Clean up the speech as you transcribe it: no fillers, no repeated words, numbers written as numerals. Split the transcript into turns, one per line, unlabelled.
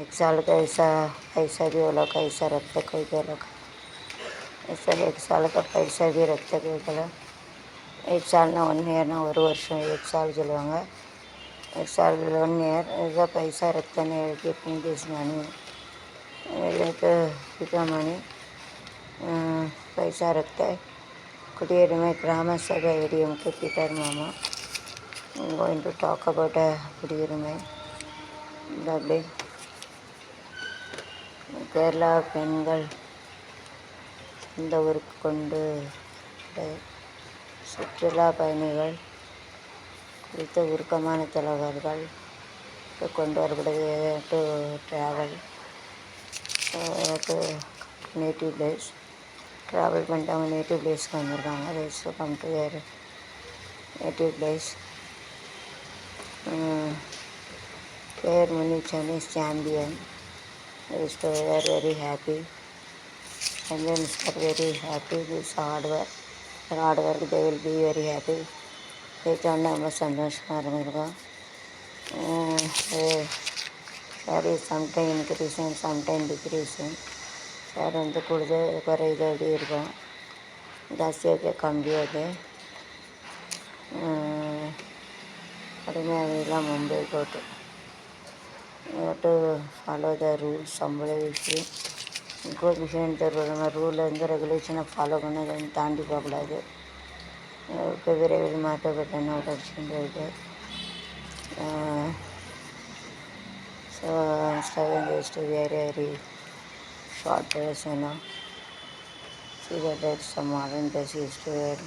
एक साल का ऐसा पैसा भी वो लोग का ऐसा रखते कोई के लोग ऐसा एक साल का पैसा भी रखते कोई के लोग एक साल ना 1 ईयर ना ஒரு வருஷம் एक साल சொல்லுவாங்க एक साल 1 ईयर ऐसा पैसा रखते नहीं कीपिंग दिस मनी लेकर पिता मनी पैसा रखता है कुटियरமை கிராம சபை ஏடிஎம்கே பீட்டர் மாமா going to talk about குடியுரிமை டபிள்யூ கேரளா பெண்கள் இந்த ஊருக்கு கொண்டு சுற்றுலா பயணிகள் குறித்த உருக்கமான தலைவர்கள் கொண்டு வரப்படுது to travel to native place travel பண்ணிட்டு அவங்க நேட்டிவ் பிளேஸ்க்கு வந்திருக்காங்க race come to air native place பேர் மணி Chinese champion is they are very happy Indians are very happy this hard work they will be very happy கேட்டோன்னே ரொம்ப சந்தோஷமாக இருந்திருக்கோம் sorry sometime increasing sometime decreasing sir வந்து கூடுதல் குறையுது அப்படி இருக்கும் ஜாஸ்தியாக கம்மியாது கடுமையாகலாம் Mumbai court to follow the rules சம்பள விஷயம் இன்க்ளூட் விஷயம் தருவாங்க ரூலில் இருந்து ரெகுலேஷனை ஃபாலோ பண்ண தாண்டி போகக்கூடாது இப்போ விரைவில் மாற்றப்பட்ட நோட்டிஃபிகேஷன் இருக்குது so Instagram is to very short dress see that some modern dress is to wear